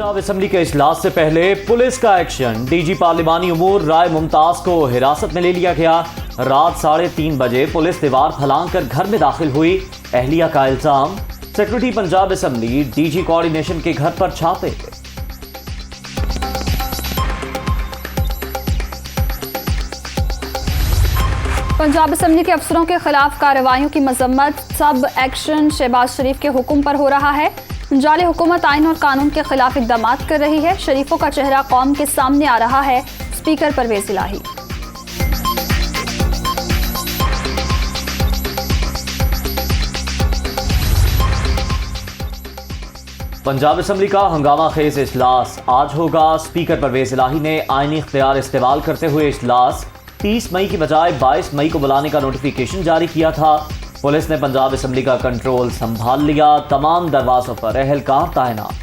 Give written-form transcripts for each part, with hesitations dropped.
Punjab assembly के इजलास से पहले पुलिस का एक्शन। डीजी पार्लिमानी उमूर राय मुमताज को हिरासत में ले लिया गया। रात 3:30 बजे पुलिस दीवार फलांग कर घर में दाखिल हुई। अहलिया का इल्जाम, secretary Punjab assembly DG coordination के घर पर छापे। पंजाब असेंबली के अफसरों के खिलाफ कार्रवाइयों की मजम्मत। सब एक्शन शहबाज शरीफ के हुक्म पर हो रहा है। जाली हुकूमत आइन और कानून के खिलाफ इक़दाम कर रही है। शरीफों का चेहरा कौम के सामने आ रहा है। स्पीकर परवेज इलाही। पंजाब असेंबली का हंगामा खेज इजलास आज होगा। स्पीकर परवेज इलाही ने आईनी इख्तियार इस्तेमाल करते हुए इजलास 30 मई की बजाय 22 मई को बुलाने का नोटिफिकेशन जारी किया था। पुलिस ने पंजाब असेंबली का कंट्रोल संभाल लिया। तमाम दरवाजों पर एहलकार तैनात।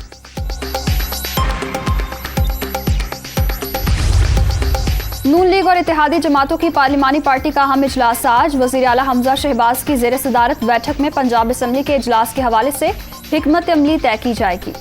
नून लीग और इत्तेहादी जमातों की पार्लिमानी पार्टी का अहम इजलास आज। वजीर आला हमजा शहबाज की जेर सदारत बैठक में पंजाब असेंबली के इजलास के हवाले से हिकमत अमली तय की जाएगी।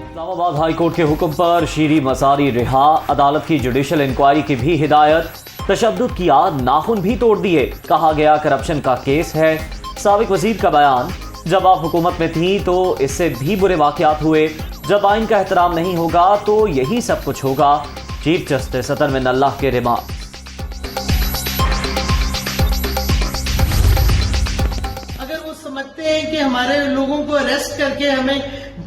इस्लामाबाद हाई कोर्ट के हुक्म पर शीरी मसारी रिहा। अदालत की जुडिशल इंक्वायरी की भी हिदायत। तशद्दुद किया, नाखून भी तोड़ दिए। कहा गया करप्शन का केस है। साबिक वजीर का बयान, जब आप हुकूमत में थी तो इससे भी बुरे वाकयात हुए। जब आइन का एहतराम नहीं होगा तो यही सब कुछ होगा। चीफ जस्टिस अतर मिन अल्लाह के रिमार्क। अगर वो समझते हैं कि हमारे लोगों को अरेस्ट करके हमें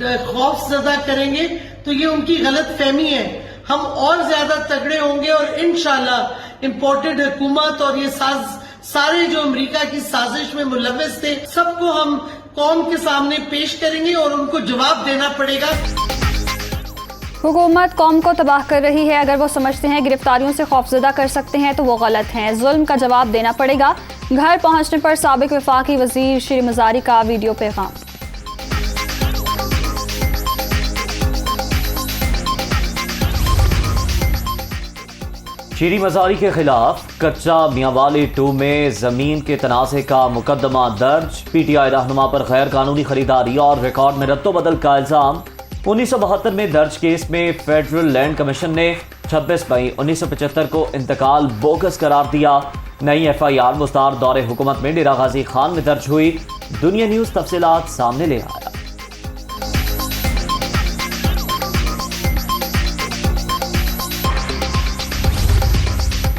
खौफ ज़दा करेंगे तो ये उनकी गलत फहमी है। हम और ज्यादा तगड़े होंगे और इंशाल्लाह इम्पोर्टेड हुकूमत और ये सारे जो अमेरिका की साजिश में मुलव्वस थे सबको हम कौम के सामने पेश करेंगे और उनको जवाब देना पड़ेगा। हुकूमत कौम को तबाह कर रही है। अगर वो समझते हैं गिरफ्तारियों से खौफजदा कर सकते हैं तो वो गलत हैं। जुल्म का जवाब देना पड़ेगा। घर पहुंचने पर साबिक वफाकी वजीर शीरी मजारी का वीडियो पैगाम। शीरी मजारी के खिलाफ कच्चा मियांवाली 2 में जमीन के तनाज़े का मुकदमा दर्ज। पीटीआई रहनुमा पर गैर कानूनी खरीदारी और रिकॉर्ड में रद्दोबदल का इल्जाम। 1972 में दर्ज केस में फेडरल लैंड कमीशन ने 26 मई 1975 को इंतकाल बोगस करार दिया। नई FIR मुस्तार दौरे हुकूमत में डेरा गाजी खान में दर्ज हुई। दुनिया न्यूज तफसीलात सामने ले आया।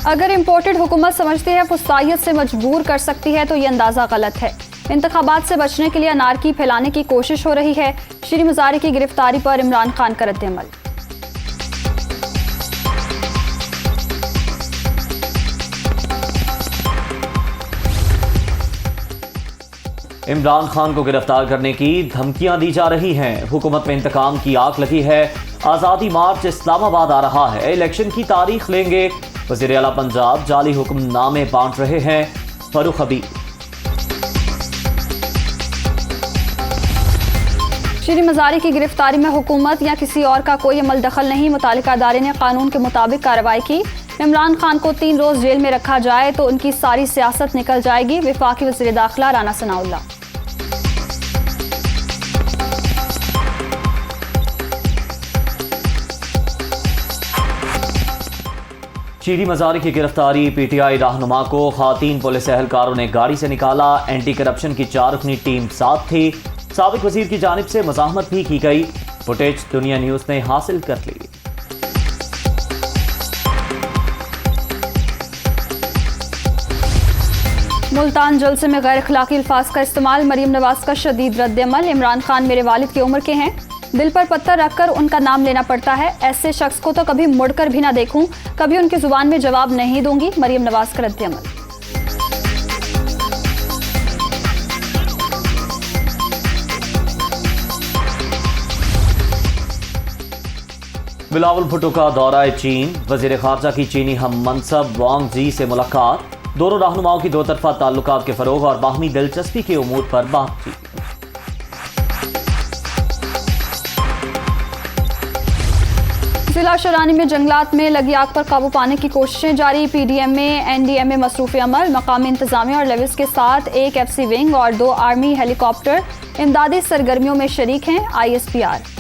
अगर इम्पोर्टेड हुकूमत समझती है फुस्ताहियत से मजबूर कर सकती है तो ये अंदाज़ा गलत है। इंतखाबात से बचने के लिए अनारकी फैलाने की कोशिश हो रही है। शीरी मजारी की गिरफ्तारी पर इमरान खान का रद्द-ए-अमल। इमरान खान को गिरफ्तार करने की धमकियां दी जा रही हैं। हुकूमत में इंतकाम की आग लगी है। आज़ादी मार्च इस्लामाबाद आ रहा है। इलेक्शन की तारीख लेंगे। वज़ीर आला पंजाब जाली हुक्मनामे बांट रहे हैं। फरूख हबीब। शीरी मजारी की गिरफ्तारी में हुकूमत या किसी और का कोई अमल दखल नहीं। मुतालिका अदारे ने कानून के मुताबिक कार्रवाई की। इमरान खान को 3 रोज जेल में रखा जाए तो उनकी सारी सियासत निकल जाएगी। वफाकी वज़ीर दाखिला राना सनाउल्लाह। शीरी मजारी की गिरफ्तारी। पीटीआई रहनुमा को खातीन पुलिस एहलकारों ने गाड़ी से निकाला। एंटी करप्शन की 4 रुकनी टीम साथ थी। साबिक वजीर की जानिब से मज़ाहमत भी की गई। फुटेज दुनिया न्यूज ने हासिल कर ली। मुल्तान जलसे में गैर अखलाकी अल्फाज का इस्तेमाल। मरीम नवाज का शदीद रद्द-ए-अमल। इमरान खान मेरे वालिद की उम्र के हैं। दिल पर पत्थर रखकर उनका नाम लेना पड़ता है। ऐसे शख्स को तो कभी मुड़कर भी ना देखूं। कभी उनकी जुबान में जवाब नहीं दूंगी। मरीम नवाज का रद्द-ए-अमल। बिलावल भुट्टो का दौरा चीन। वजीर खारजा की चीनी हम मनसब वांग जी से मुलाकात। दोनों रहनुमाओं की दो तरफा ताल्लुकात के फरोग और बाहमी दिलचस्पी के उमूर पर बातचीत। जिला शरानी में जंगलात में लगी आग पर काबू पाने की कोशिशें जारी। पीडीएम में एनडीएम में मसरूफ़ अमल, मकामी इंतजामिया और लेविस के साथ एक एफसी विंग और 2 आर्मी हेलीकॉप्टर इमदादी सरगर्मियों में शरीक हैं। ISPR